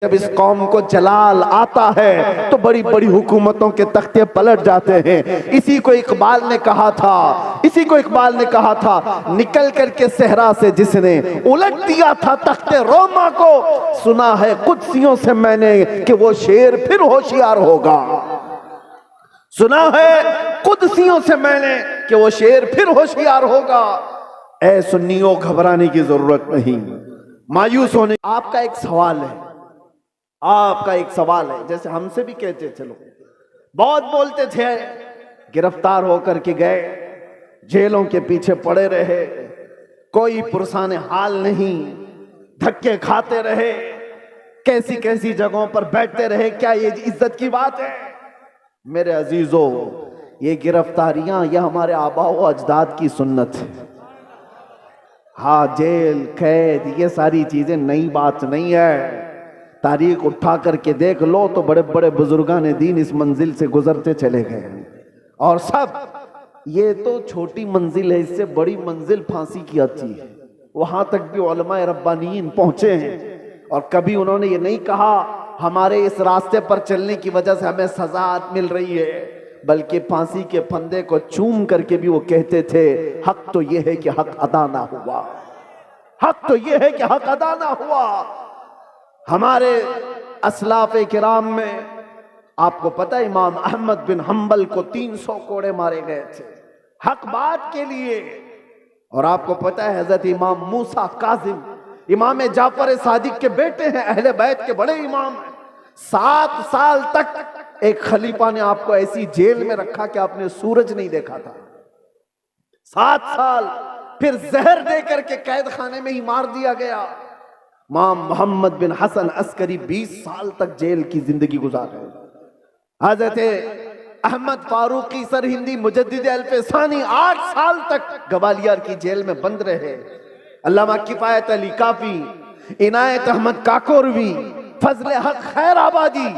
जब इस कौम को जलाल आता है तो बड़ी बड़ी हुकूमतों के तख्ते पलट जाते हैं। इसी को इकबाल ने कहा था, निकल करके सहरा से जिसने उलट दिया था तख्ते रोमा को, सुना है कुदसियों से मैंने कि वो शेर फिर होशियार होगा। सुना है कुदसियों से मैंने कि वो शेर फिर होशियार होगा। ऐ सुन्नियों, घबराने की जरूरत नहीं, मायूस होने। आपका एक सवाल है, जैसे हमसे भी कहते चलो, बहुत बोलते थे, गिरफ्तार होकर के गए, जेलों के पीछे पड़े रहे, कोई पुरसाने हाल नहीं, धक्के खाते रहे, कैसी कैसी जगहों पर बैठते रहे। क्या ये इज्जत की बात है? मेरे अजीजों, ये गिरफ्तारियां यह हमारे आबाओ अजदाद की सुन्नत है। हाँ, जेल कैद ये सारी चीजें नई बात नहीं है। तारीख उठा करके देख लो तो बड़े बड़े बुजुर्गान दीन इस मंजिल से गुजरते चले गए, और सब ये तो छोटी मंजिल है, इससे बड़ी मंजिल फांसी की आती है। वहां तक भी उलमाए रब्बानीन पहुंचे हैं, और कभी उन्होंने ये नहीं कहा हमारे इस रास्ते पर चलने की वजह से हमें सजा मिल रही है, बल्कि फांसी के फंदे को चूम करके भी वो कहते थे, हक तो ये है कि हक अदा ना हुआ, हक तो ये है कि हक अदा ना हुआ। हमारे असलाफ़े किराम में आपको पता है, इमाम अहमद बिन हम्बल को 300 कोड़े मारे गए थे हक बात के लिए। और आपको पता है हजरत इमाम मूसा काजिम, इमाम जाफर सादिक के बेटे हैं, अहले बैत के बड़े इमाम हैं। 7 साल तक एक खलीफा ने आपको ऐसी जेल में रखा कि आपने सूरज नहीं देखा था। 7 साल, फिर जहर दे करके कैद खाने में ही मार दिया गया। इमाम मोहम्मद बिन हसन अस्करी 20 साल तक जेल की जिंदगी गुजारे। हजरत अहमद फारूकी सरहिंदी मुजद्दिद अल्फसानी 8 साल तक ग्वालियर की जेल में बंद रहे। अल्लामा किफायत अली काफी, इनायत अहमद काकोरवी, फजले हक खैराबादी,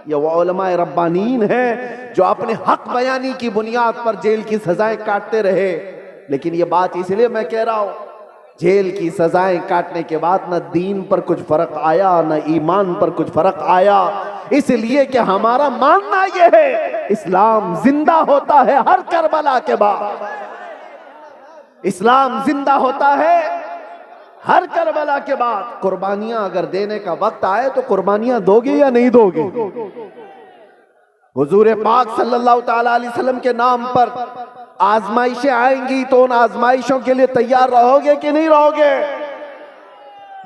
ये वो उलमाए रब्बानीन हैं जो अपने हक बयानी की बुनियाद पर जेल की सजाएं काटते रहे। लेकिन ये बात इसलिए मैं कह रहा हूं, जेल की सजाएं काटने के बाद न दीन पर कुछ फर्क आया, न ईमान पर कुछ फर्क आया, इसलिए कि हमारा मानना यह है इस्लाम जिंदा होता है हर करबला के बाद। इस्लाम जिंदा होता है हर करबला के बाद। कुर्बानियां अगर देने का वक्त आए तो कुर्बानियां दोगे या नहीं दोगे? हुजूर पाक सल्लल्लाहु ताला अलैहि वसल्लम के नाम पर आजमाइशें आएंगी तो उन आजमाइशों के लिए तैयार रहोगे कि नहीं रहोगे?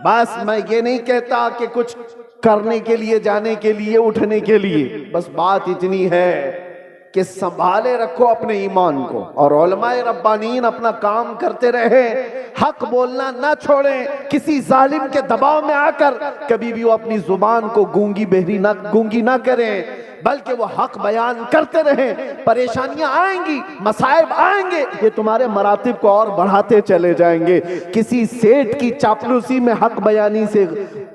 बस मैं ये नहीं कहता कि कुछ करने के लिए, जाने के लिए, उठने के लिए, बस बात इतनी है कि संभाले रखो अपने ईमान को, और उलमाए रब्बानीन अपना काम करते रहे, हक बोलना ना छोड़ें। किसी जालिम के दबाव में आकर कभी भी वो अपनी जुबान को गूंगी ना करें, बल्कि वो हक बयान करते रहें। परेशानियां आएंगी, मसाइब आएंगे, ये तुम्हारे मरातिब को और बढ़ाते चले जाएंगे। किसी सेठ की चापलूसी में हक बयानी से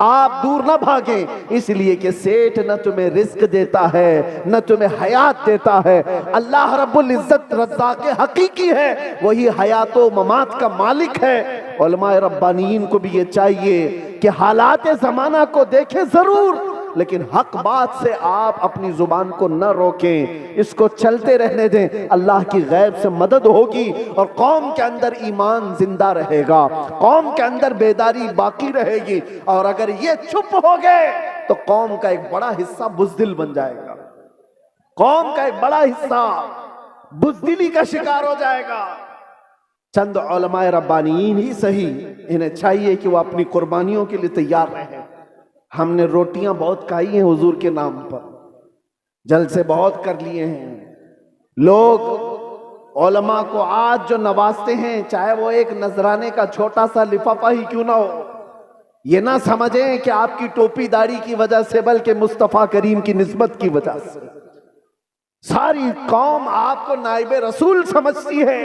आप दूर ना भागें, इसलिए कि सेठ न तुम्हें रिस्क देता है, न तुम्हें हयात देता है। अल्लाह रब्बुल इज्जत रज़्ज़ाक़ हकीकी है, वही हयात व ममात का मालिक है। उलमाए रब्बानीन को भी ये चाहिए कि हालात ज़माना को देखें जरूर, लेकिन हक बात से आप अपनी जुबान को न रोकें, इसको चलते रहने दें। अल्लाह की गैब से मदद होगी और कौम के अंदर ईमान जिंदा रहेगा, कौम के अंदर बेदारी बाकी रहेगी। और अगर ये चुप हो गए तो कौम का एक बड़ा हिस्सा बुज़दिल बन जाएगा, कौम का एक बड़ा हिस्सा बुज़दिली का शिकार हो जाएगा। चंद उलमाए रब्बानीन ही सही, इन्हें चाहिए कि वो अपनी कुर्बानियों के लिए तैयार रहें। हमने रोटियां बहुत खाई हैं हुजूर के नाम पर, जलसे बहुत कर लिए हैं। लोग उलमा को आज जो नवाजते हैं, चाहे वो एक नजराने का छोटा सा लिफाफा ही क्यों ना हो, ये ना समझें कि आपकी टोपी दाढ़ी की वजह से, बल्कि मुस्तफा करीम की निस्बत की वजह से। सारी कौम आपको नाइबे रसूल समझती है,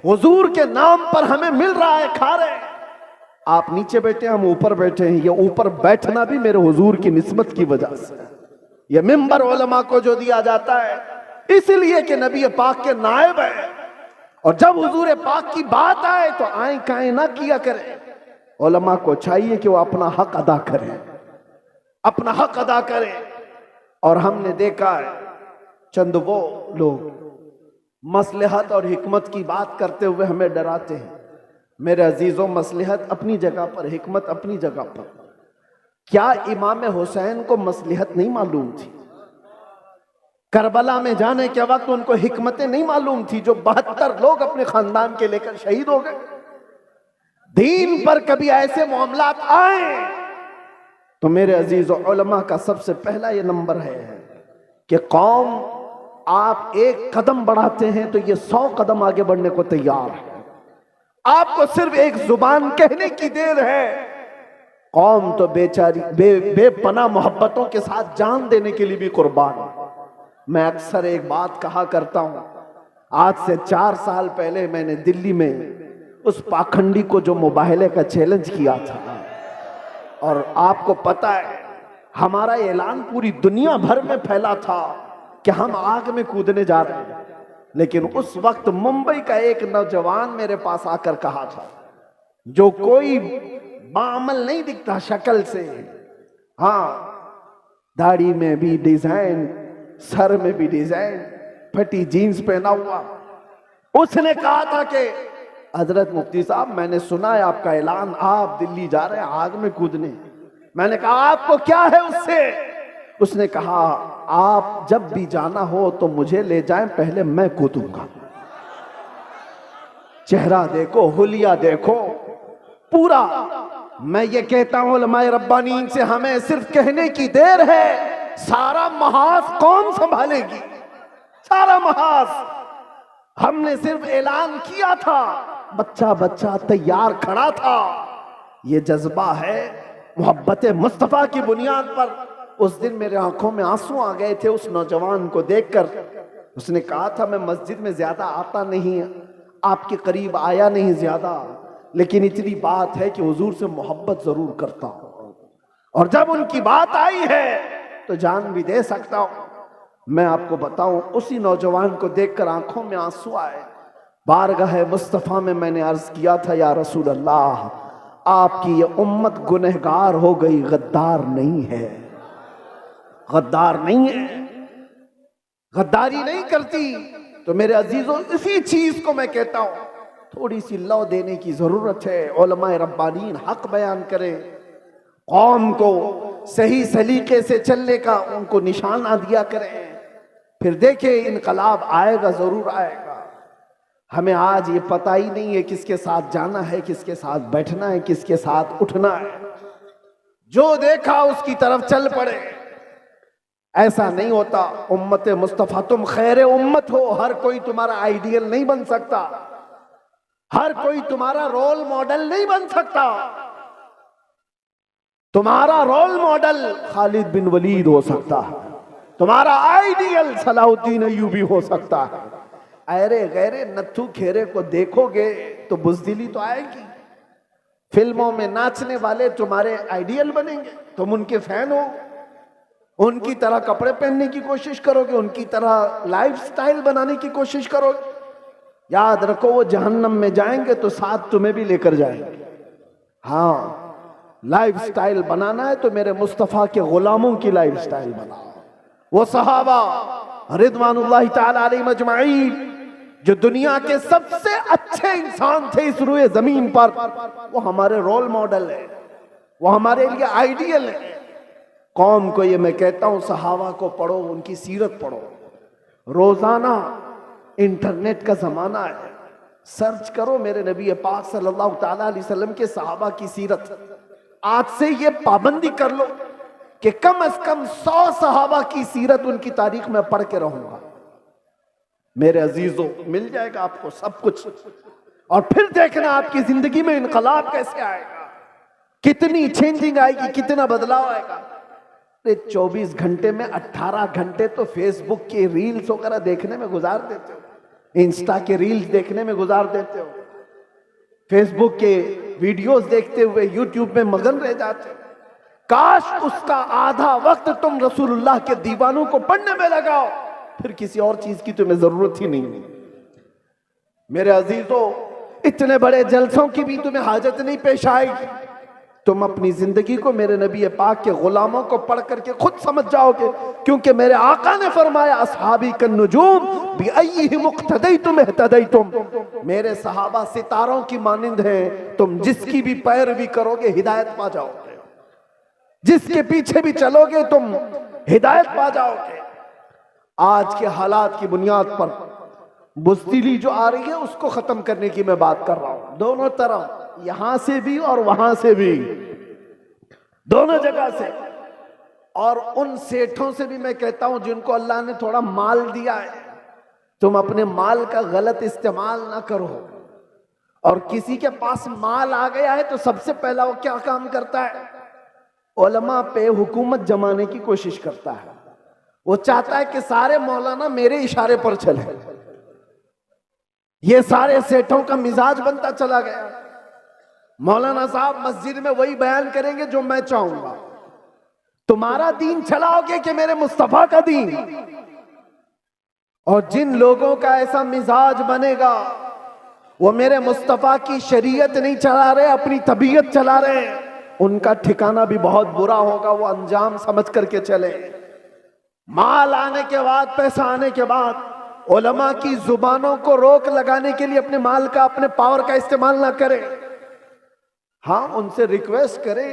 हुजूर के नाम पर हमें मिल रहा है, खा रहे हैं। आप नीचे बैठे, हम ऊपर बैठे हैं, ये ऊपर बैठना भी मेरे हुजूर की निस्बत की वजह से। ये मिंबर उलमा को जो दिया जाता है इसलिए कि नबी पाक के नायब है, और जब हुजूर पाक की बात आए तो आए काए ना किया करें। उलमा को चाहिए कि वो अपना हक अदा करें। अपना हक अदा करें। और हमने देखा है चंद वो लोग मसलहत और हिकमत की बात करते हुए हमें डराते हैं। मेरे अजीजों, मसलहत अपनी जगह पर, हिकमत अपनी जगह पर। क्या इमाम हुसैन को मसलहत नहीं मालूम थी? करबला में जाने के वक्त उनको हिकमतें नहीं मालूम थी जो 72 लोग अपने खानदान के लेकर शहीद हो गए? दीन पर कभी ऐसे मामलात आए तो मेरे अजीजों, उलमा का सबसे पहला ये नंबर है कि कौम, आप एक कदम बढ़ाते हैं तो ये 100 कदम आगे बढ़ने को तैयार है। आपको सिर्फ एक जुबान कहने की देर है। कौम तो बेचारी बेपनाह मोहब्बतों के साथ जान देने के लिए भी कुर्बान है। मैं अक्सर एक बात कहा करता हूं, आज से 4 साल पहले मैंने दिल्ली में उस पाखंडी को जो मुबाहले का चैलेंज किया था, और आपको पता है हमारा ऐलान पूरी दुनिया भर में फैला था कि हम आग में कूदने जा रहे हैं। लेकिन उस वक्त मुंबई का एक नौजवान मेरे पास आकर कहा था, जो कोई बामल नहीं दिखता शक्ल से, हाँ दाढ़ी में भी डिजाइन, सर में भी डिजाइन, फटी जीन्स पहना हुआ, उसने कहा था कि हजरत मुफ्ती साहब, मैंने सुना है आपका ऐलान, आप दिल्ली जा रहे हैं आग में कूदने। मैंने कहा आपको क्या है उससे? उसने कहा आप जब भी जाना हो तो मुझे ले जाएं, पहले मैं कूदूंगा। चेहरा देखो, हुलिया देखो पूरा। मैं ये कहता हूं उलमाए रब्बानीन से, हमें सिर्फ कहने की देर है, सारा महाज कौन संभालेगी? सारा महाज। हमने सिर्फ ऐलान किया था, बच्चा बच्चा तैयार खड़ा था। ये जज्बा है मोहब्बत मुस्तफा की बुनियाद पर। उस दिन मेरे आंखों में आंसू आ गए थे उस नौजवान को देखकर। उसने कहा था मैं मस्जिद में ज्यादा आता नहीं, आपके करीब आया नहीं ज्यादा, लेकिन इतनी बात है कि हुजूर से मोहब्बत जरूर करता हूं, और जब उनकी बात आई है तो जान भी दे सकता हूं। मैं आपको बताऊं, उसी नौजवान को देखकर आंखों में आंसू आए। बारगाह मुस्तफा में मैंने अर्ज किया था, या रसूल अल्लाह, आपकी ये उम्मत गुनहगार हो गई, गद्दार नहीं है, गद्दार नहीं है, गद्दारी नहीं करती। तो मेरे अजीजों, इसी चीज को मैं कहता हूं, थोड़ी सी लौ देने की जरूरत है। उलमाए रब्बानीन हक बयान करें, कौम को सही सलीके से चलने का उनको निशाना दिया करें, फिर देखें इनकलाब आएगा, जरूर आएगा। हमें आज ये पता ही नहीं है किसके साथ जाना है, किसके साथ बैठना है, किसके साथ उठना है। जो देखा उसकी तरफ चल पड़े, ऐसा नहीं होता। उम्मत मुस्तफा, तुम खैर उम्मत हो, हर कोई तुम्हारा आइडियल नहीं बन सकता, हर कोई तुम्हारा रोल मॉडल नहीं बन सकता। तुम्हारा रोल मॉडल खालिद बिन वलीद हो सकता है, तुम्हारा आइडियल सलाहुद्दीन अय्यूबी हो सकता है। अरे गैरे नत्थू खेरे को देखोगे तो बुज़दिली तो आएगी। फिल्मों में नाचने वाले तुम्हारे आइडियल बनेंगे, तुम उनके फैन हो, उनकी तरह कपड़े पहनने की कोशिश करोगे, उनकी तरह लाइफस्टाइल बनाने की कोशिश करोगे। याद रखो, वो जहन्नम में जाएंगे तो साथ तुम्हें भी लेकर जाएंगे। हाँ, लाइफस्टाइल बनाना है तो मेरे मुस्तफा के गुलामों की लाइफस्टाइल बनाओ। वो सहाबा रिदवानुल्लाहि ताला अलैहिम अजमाइन जो दुनिया के सबसे अच्छे इंसान थे इस रूए जमीन पर, वो हमारे रोल मॉडल है, वो हमारे लिए आइडियल है। कौम को ये मैं कहता हूं, सहाबा को पढ़ो, उनकी सीरत पढ़ो। रोजाना इंटरनेट का जमाना है, सर्च करो मेरे नबी पाक सल्लल्लाहु ताला अलैहि वसल्लम के सहाबा की सीरत। आज से ये पाबंदी कर लो कि कम से कम 100 सहाबा की सीरत, उनकी तारीख में पढ़ के रहूंगा। मेरे अजीजों, मिल जाएगा आपको सब कुछ, और फिर देखना आपकी जिंदगी में इनकलाब कैसे आएगा, कितनी चेंजिंग आएगी, कितना बदलाव आएगा। 24 घंटे में 18 घंटे तो फेसबुक के रील्स वगैरह देखने में गुजार देते हो, इंस्टा के रील्स देखने में गुजार देते हो, फेसबुक के वीडियोस देखते हुए यूट्यूब में मगन रह जाते हो। काश उसका आधा वक्त तुम रसूलुल्लाह के दीवानों को पढ़ने में लगाओ, फिर किसी और चीज की तुम्हें जरूरत ही नहीं। मेरे अजीजों, इतने बड़े जलसों की भी तुम्हें हाजत नहीं पेश आएगी। तुम अपनी जिंदगी को मेरे नबी पाक के गुलामों को पढ़ करके खुद समझ जाओगे, क्योंकि मेरे आका ने फरमाया असहाबी कन नुजूम बिअय्यिहिम इक्तदैतुम इहतदैतुम, मेरे सहाबा सितारों की मानिंद हैं, तुम जिसकी भी पैरवी करोगे हिदायत पा जाओगे, जिसके पीछे भी चलोगे तुम हिदायत पा जाओगे। आज के हालात की बुनियाद पर बुज़दिली जो आ रही है उसको खत्म करने की मैं बात कर रहा हूं, दोनों तरफ, यहां से भी और वहां से भी, दोनों जगह से। और उन सेठों से भी मैं कहता हूं जिनको अल्लाह ने थोड़ा माल दिया है, तुम अपने माल का गलत इस्तेमाल ना करो। और किसी के पास माल आ गया है तो सबसे पहला वो क्या काम करता है, उलमा पे हुकूमत जमाने की कोशिश करता है। वो चाहता है कि सारे मौलाना मेरे इशारे पर चले। ये सारे सेठों का मिजाज बनता चला गया। मौलाना साहब मस्जिद में वही बयान करेंगे जो मैं चाहूंगा। तुम्हारा दीन चलाओगे कि मेरे मुस्तफा का दीन? और जिन लोगों का ऐसा मिजाज बनेगा वो मेरे मुस्तफा की शरीयत नहीं चला रहे, अपनी तबीयत चला रहे, उनका ठिकाना भी बहुत बुरा होगा। वो अंजाम समझ करके चले। माल आने के बाद, पैसा आने के बाद उलमा की जुबानों को रोक लगाने के लिए अपने माल का, अपने पावर का इस्तेमाल ना करें। हाँ, उनसे रिक्वेस्ट करें,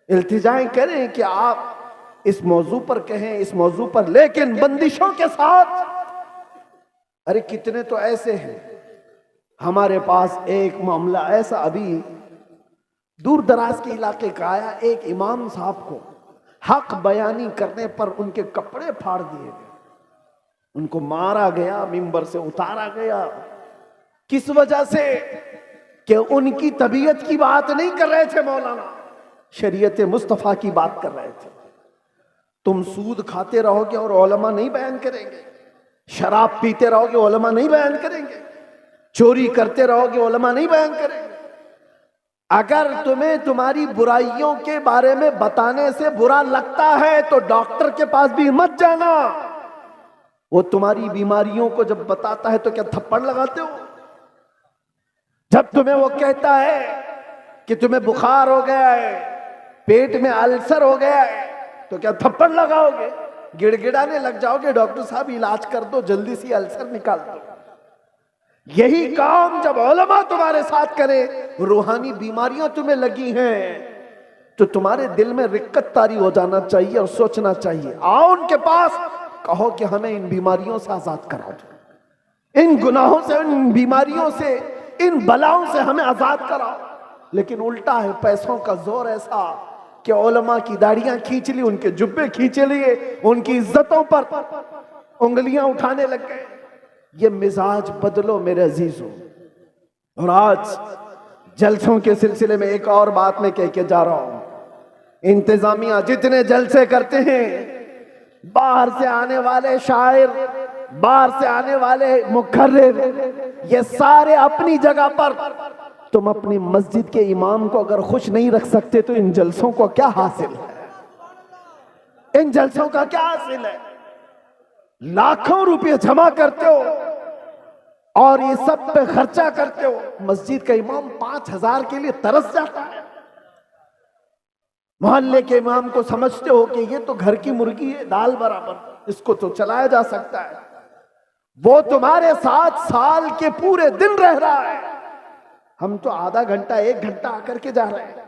इल्तिजाएं करें कि आप इस मौजू पर कहें, इस मौजू पर, लेकिन बंदिशों के साथ। अरे कितने तो ऐसे हैं, हमारे पास एक मामला ऐसा अभी दूर दराज के इलाके का आया। एक इमाम साहब को हक बयानी करने पर उनके कपड़े फाड़ दिए गए, उनको मारा गया, मिंबर से उतारा गया। किस वजह से? कि उनकी तबीयत की बात नहीं कर रहे थे मौलाना, शरीयत मुस्तफा की बात कर रहे थे। तुम सूद खाते रहोगे और उलमा नहीं बयान करेंगे, शराब पीते रहोगे उलमा नहीं बयान करेंगे, चोरी करते रहोगे उलमा नहीं बयान करेंगे। अगर तुम्हें तुम्हारी बुराइयों के बारे में बताने से बुरा लगता है तो डॉक्टर के पास भी मत जाना। वो तुम्हारी बीमारियों को जब बताता है तो क्या थप्पड़ लगाते हो? जब तुम्हें वो कहता है कि तुम्हें बुखार हो गया है, पेट में अल्सर हो गया है, तो क्या थप्पड़ लगाओगे? गिड़गिड़ाने लग जाओगे, डॉक्टर साहब इलाज कर दो, जल्दी से अल्सर निकाल दो। यही काम जब उलमा तुम्हारे साथ करे, रूहानी बीमारियां तुम्हें लगी हैं, तो तुम्हारे दिल में रिक्कत तारी हो जाना चाहिए और सोचना चाहिए। आओ उनके पास, कहो कि हमें इन बीमारियों से आजाद करा दो, इन गुनाहों से, इन बीमारियों से, इन बलाओं से हमें आजाद कराओ। लेकिन उल्टा है, पैसों का जोर ऐसा कि उलमा की दाढ़ियां खींच ली, उनके जुब्बे खींचे लिए, उनकी इज्जतों पर उंगलियां उठाने लग गए। ये मिजाज बदलो मेरे अजीजों। और आज जलसों के सिलसिले में एक और बात मैं कह के जा रहा हूं। इंतजामिया जितने जलसे करते हैं, बाहर से आने वाले शायर, बाहर से आने वाले मुकर्रिर, ये सारे अपनी जगह पर। तुम अपनी मस्जिद के इमाम को अगर खुश नहीं रख सकते तो इन जलसों को क्या हासिल है? इन जलसों का क्या हासिल है? लाखों रुपए जमा करते हो और ये सब पे खर्चा करते हो। मस्जिद का इमाम 5,000 के लिए तरस जाता है। मोहल्ले के इमाम को समझते हो कि ये तो घर की मुर्गी है, दाल बराबर, इसको तो चलाया जा सकता है। वो तुम्हारे साथ साल के पूरे दिन रह रहा है, हम तो आधा घंटा, 1 घंटा आकर के जा रहे हैं।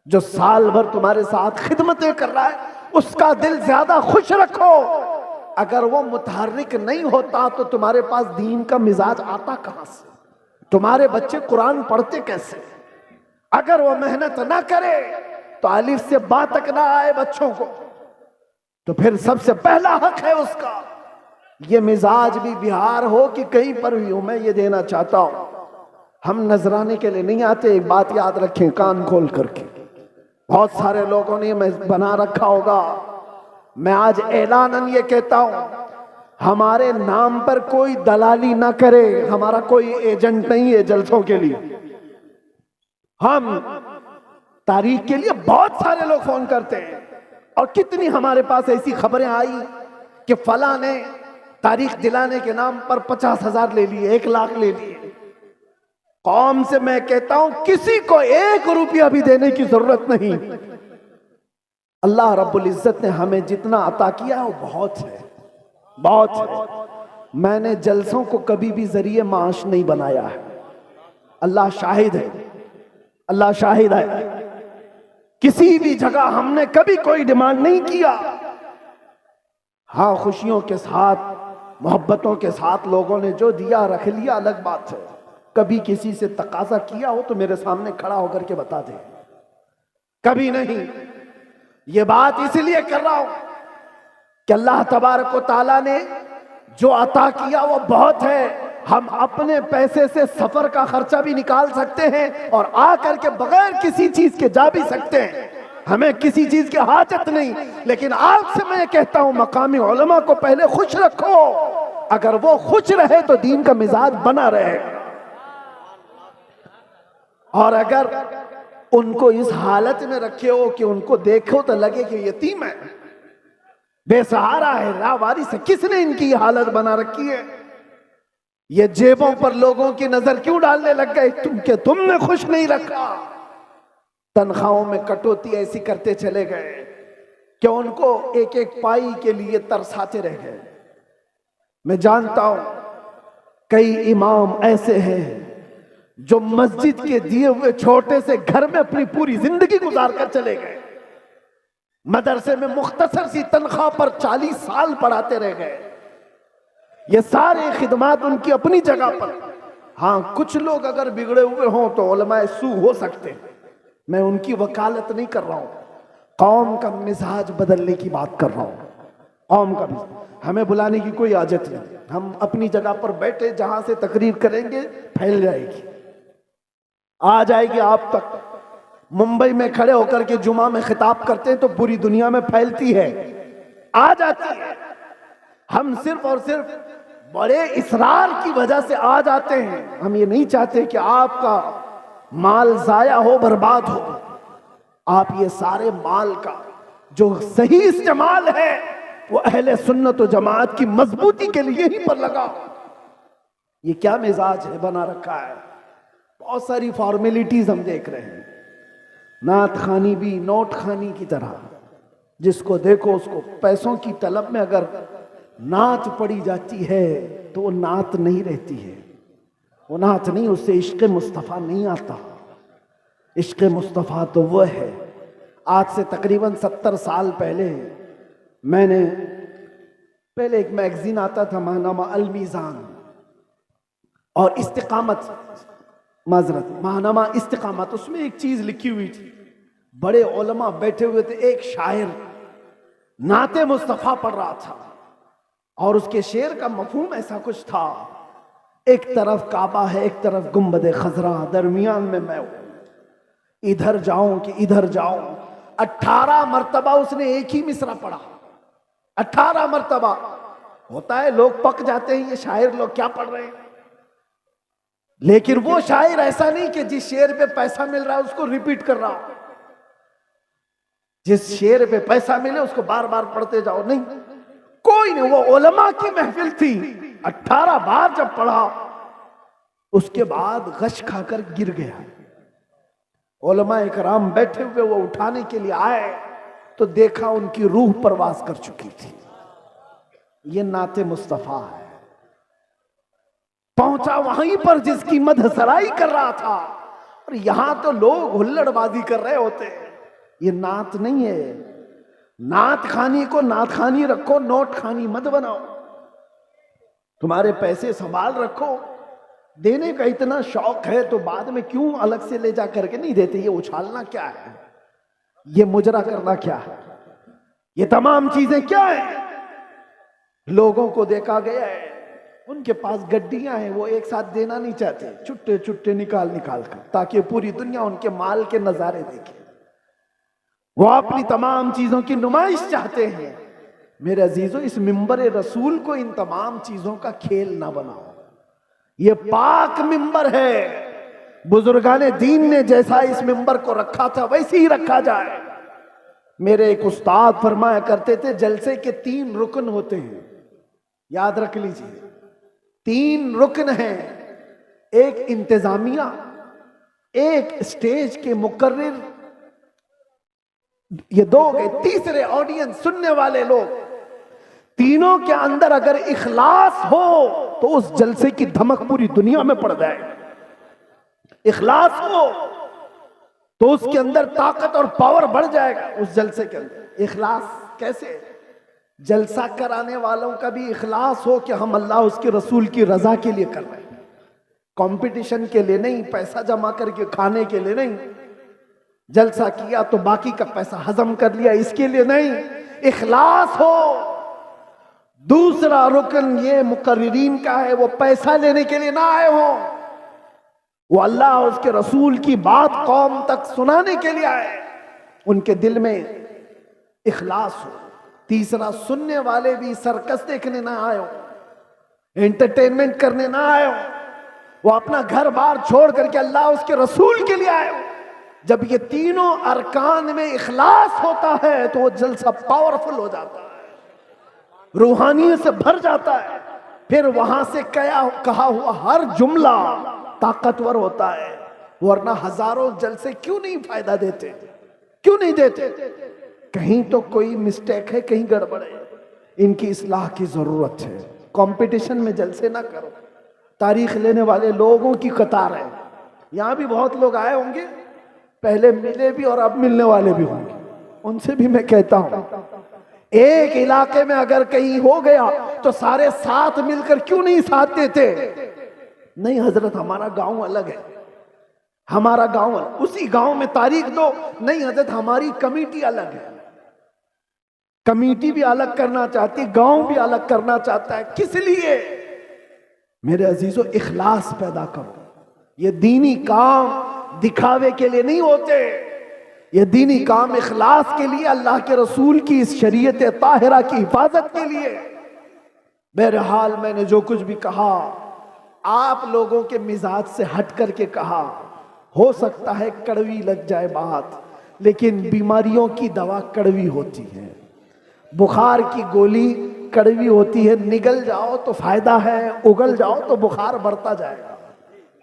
जो साल भर तुम्हारे साथ खिदमतें कर रहा है उसका दिल ज्यादा खुश रखो। अगर वो मुतहर्रिक नहीं होता तो तुम्हारे पास दीन का मिजाज आता कहां से? तुम्हारे बच्चे कुरान पढ़ते कैसे? अगर वो मेहनत ना करे तो अलिफ से बा तक ना आए बच्चों को, तो फिर सबसे पहला हक है उसका। ये मिजाज भी बिहार हो कि कहीं पर भी हो, मैं ये देना चाहता हूं। हम नजराने के लिए नहीं आते, एक बात याद रखें कान खोल करके। बहुत सारे लोगों ने मैं बना रखा होगा, मैं आज ऐलानन ये कहता हूं, हमारे नाम पर कोई दलाली ना करे। हमारा कोई एजेंट नहीं है जलसों के लिए। हम तारीख के लिए बहुत सारे लोग फोन करते हैं, और कितनी हमारे पास ऐसी खबरें आई कि फला ने तारीख दिलाने के नाम पर 50,000 ले लिए, 1 लाख ले लिए। कौम से मैं कहता हूं किसी को 1 रुपया भी देने की जरूरत नहीं। अल्लाह रब्बुल इज्जत ने हमें जितना अता किया वो बहुत है, बहुत है। मैंने जलसों को कभी भी जरिए माश नहीं बनाया है, अल्लाह शाहिद है, अल्लाह शाहिद है। किसी भी जगह हमने कभी कोई डिमांड नहीं किया। हाँ, खुशियों के साथ मोहब्बतों के साथ लोगों ने जो दिया रख लिया, अलग बात है। कभी किसी से तकाजा किया हो तो मेरे सामने खड़ा होकर के बता दे, कभी नहीं। ये बात इसलिए कर रहा हूं कि अल्लाह तबारक व तआला ने जो अता किया वो बहुत है। हम अपने पैसे से सफर का खर्चा भी निकाल सकते हैं और आकर के बगैर किसी चीज के जा भी सकते हैं, हमें किसी चीज की हाजत नहीं। लेकिन आज से मैं कहता हूं मकामी उलमा को पहले खुश रखो, अगर वो खुश रहे तो दीन का मिजाज बना रहे। और अगर उनको इस हालत में रखे हो कि उनको देखो तो लगे कि यतीम है, बेसहारा है, लावारिस है, किसने इनकी हालत बना रखी है? ये जेबों पर लोगों की नजर क्यों डालने लग गए? तुमने खुश नहीं रखा। तनख्वाहों में कटौती ऐसी करते चले गए कि उनको एक एक पाई के लिए तरसाते रह गए। मैं जानता हूं कई इमाम ऐसे हैं जो मस्जिद के दिए हुए छोटे से घर में अपनी पूरी जिंदगी गुजार कर चले गए, मदरसे में मुख्तसर सी तनख्वाह पर 40 साल पढ़ाते रह गए। ये सारे खिदमात उनकी अपनी जगह पर। हाँ, कुछ लोग अगर बिगड़े हुए हों तो उलमाए सू हो सकते हैं, मैं उनकी वकालत नहीं कर रहा हूं, कौम का मिजाज बदलने की बात कर रहा हूं। कौम का मिजाज, हमें बुलाने की कोई आजत नहीं, हम अपनी जगह पर बैठे जहां से तकरीर करेंगे फैल जाएगी, आ जाएगी आप तक। मुंबई में खड़े होकर के जुमा में खिताब करते हैं तो पूरी दुनिया में फैलती है, आ जाती है। हम सिर्फ और सिर्फ बड़े इसरार की वजह से आ जाते हैं। हम ये नहीं चाहते कि आपका माल जाया हो, बर्बाद हो। आप ये सारे माल का जो सही इस्तेमाल है वो अहले सुन्नत व जमात की मजबूती के लिए ही पर लगाओ। ये क्या मिजाज है बना रखा है? बहुत सारी फॉर्मेलिटीज हम देख रहे हैं, नात खानी भी नोट खानी की तरह, जिसको देखो उसको पैसों की तलब में अगर नात पड़ी जाती है तो वो नात नहीं रहती है, वो नात नहीं, उससे इश्क मुस्तफ़ा नहीं आता। इश्क मुस्तफ़ा तो वो है। आज से तकरीबन 70 साल पहले मैंने पहले एक मैगजीन आता था माहनामा अल मीज़ान और इस्तिकामत, माजरत माहनामा इस्तिकामत, उसमें एक चीज लिखी हुई थी। बड़े उलमा बैठे हुए थे, एक शायर नाते मुस्तफ़ा पढ़ रहा था और उसके शेर का मफहूम ऐसा कुछ था, एक तरफ काबा है, एक तरफ गुंबद खजरा, दरमियान में मैं हूं, इधर जाऊं कि इधर जाऊं। 18 मरतबा उसने एक ही मिसरा पढ़ा, 18 मरतबा। होता है लोग पक जाते हैं, ये शायर लोग क्या पढ़ रहे हैं, लेकिन वो शायर ऐसा नहीं कि जिस शेर पे पैसा मिल रहा है उसको रिपीट कर रहा हो, जिस शेर पे पैसा मिले उसको बार बार पढ़ते जाओ, नहीं, कोई नहीं। वो उलमा की महफिल थी, 18 बार जब पढ़ा उसके बाद गश खाकर गिर गया। उलमा इकराम बैठे हुए, वो उठाने के लिए आए तो देखा उनकी रूह परवास कर चुकी थी। ये नाते मुस्तफा है। पहुंचा वहीं पर जिसकी मदहसराई कर रहा था, और यहां तो लोग हुल्लड़बाजी कर रहे होते हैं। ये नात नहीं है। नात खानी को नात खानी रखो, नोट खानी मत बनाओ। तुम्हारे पैसे संभाल रखो, देने का इतना शौक है तो बाद में क्यों अलग से ले जा करके नहीं देते? ये उछालना क्या है, ये मुजरा करना क्या है, ये तमाम चीजें क्या है? लोगों को देखा गया है, उनके पास गड्डियां हैं, वो एक साथ देना नहीं चाहते, छुट्टे छुट्टे निकाल निकाल कर, ताकि पूरी दुनिया उनके माल के नजारे देखे। वो अपनी तमाम चीजों की नुमाइश चाहते हैं। मेरे अजीजों, इस मिंबर रसूल को इन तमाम चीजों का खेल ना बनाओ। ये पाक मिंबर है। बुजुर्गाने दीन ने जैसा इस मिंबर को रखा था वैसे ही रखा जाए। मेरे एक उस्ताद फरमाया करते थे, जलसे के 3 रुकन होते हैं, याद रख लीजिए, 3 रुकन हैं। एक इंतजामिया, एक स्टेज के मुकर्रिर ये दो गए, तीसरे ऑडियंस सुनने वाले लोग, तीनों के अंदर अगर इखलास हो तो उस जलसे की धमक पूरी दुनिया में पड़ जाए। इखलास हो तो उसके अंदर ताकत और पावर बढ़ जाएगा उस जलसे के अंदर। इखलास कैसे? जलसा कराने वालों का भी इखलास हो कि हम अल्लाह उसके रसूल की रजा के लिए कर रहे हैं, कंपटीशन के लिए नहीं, पैसा जमा करके खाने के लिए नहीं। जलसा किया तो बाकी का पैसा हजम कर लिया, इसके लिए नहीं, इखलास हो। दूसरा रुकन ये मुकर्रिरीन का है, वो पैसा लेने के लिए ना आए हो, वो अल्लाह और उसके रसूल की बात कौम तक सुनाने के लिए आए, उनके दिल में इखलास हो। तीसरा, सुनने वाले भी सर्कस देखने ना आए हो, एंटरटेनमेंट करने ना आए हो, वो अपना घर बार छोड़ करके अल्लाह उसके रसूल के लिए आए हो। जब ये तीनों अरकान में इखलास होता है तो वो जलसा पावरफुल हो जाता है, रूहानियत से भर जाता है। फिर वहां से कहा हुआ हर जुमला ताकतवर होता है, वरना हजारों जलसे क्यों नहीं फायदा देते, क्यों नहीं देते? कहीं तो कोई मिस्टेक है, कहीं गड़बड़ है, इनकी इस्लाह की जरूरत है। कंपटीशन में जलसे ना करो। तारीख लेने वाले लोगों की कतार है, यहां भी बहुत लोग आए होंगे, पहले मिले भी और अब मिलने वाले भी होंगे, उनसे भी मैं कहता हूं, एक इलाके में अगर कहीं हो गया तो सारे साथ मिलकर क्यों नहीं साथ देते? नहीं हजरत, हमारा गांव अलग है, हमारा गांव अलग, उसी गांव में तारीख दो। नहीं हजरत, हमारी कमेटी अलग है, कमेटी भी अलग करना चाहती, गांव भी अलग करना चाहता है। किस लिए? मेरे अजीजों, इखलास पैदा करो। ये दीनी काम दिखावे के लिए नहीं होते, ये दीनी काम इखलास के लिए, अल्लाह के रसूल की इस शरीयत ताहिरा की हिफाजत के लिए। बहरहाल मैंने जो कुछ भी कहा आप लोगों के मिजाज से हट करके कहा, हो सकता है कड़वी लग जाए बात, लेकिन बीमारियों की दवा कड़वी होती है, बुखार की गोली कड़वी होती है, निगल जाओ तो फायदा है, उगल जाओ तो बुखार बढ़ता जाएगा।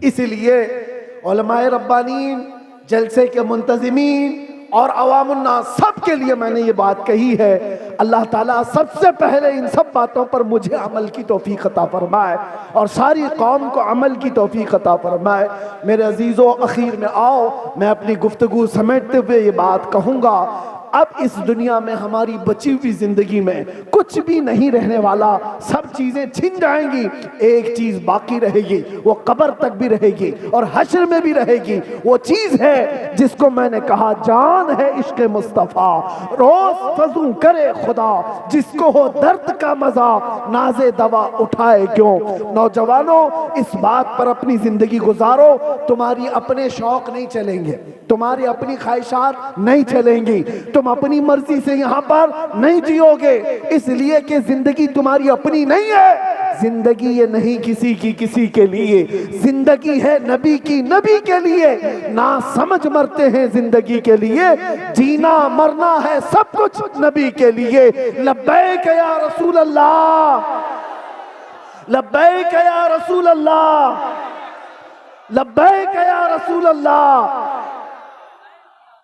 इसलिए उलमाए रब्बानीन, जलसे के मुंतजिमीन और अवामुन्नास सब के लिए मैंने ये बात कही है। अल्लाह ताला सबसे पहले इन सब बातों पर मुझे अमल की तौफीक अता फरमाए और सारी कौम को अमल की तौफीक अता फरमाए। मेरे अजीजों, आखिर में आओ मैं अपनी गुफ्तगू समेटते हुए ये बात कहूँगा, अब इस दुनिया में हमारी बची हुई जिंदगी में कुछ भी नहीं रहने वाला, सब चीजें छिन जाएंगी, एक चीज बाकी रहेगी, वो कब्र तक भी रहेगी और हश्र में भी रहेगी। वो चीज है जिसको मैंने कहा, जान है इश्क मुस्तफा, रोज फजू करे खुदा, जिसको हो दर्द का मजा, नाजे दवा उठाए क्यों। नौजवानों, इस बात पर अपनी जिंदगी गुजारो, तुम्हारी अपने शौक नहीं चलेंगे, तुम्हारी अपनी ख्वाहिशात नहीं चलेंगी, तुम अपनी मर्जी से यहां पर नहीं जियोगे, इसलिए कि जिंदगी तुम्हारी अपनी नहीं है। जिंदगी ये नहीं किसी की किसी के लिए, जिंदगी है नबी की नबी के लिए। ना समझ मरते हैं जिंदगी के लिए, जीना मरना है सब कुछ नबी के लिए। लब्बैक या रसूल अल्लाह, लब्बैक या रसूल अल्लाह, लब्बैक या रसूल अल्लाह।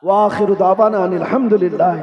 व आखिरु दावाना अनिल हम्दुलिल्लाह।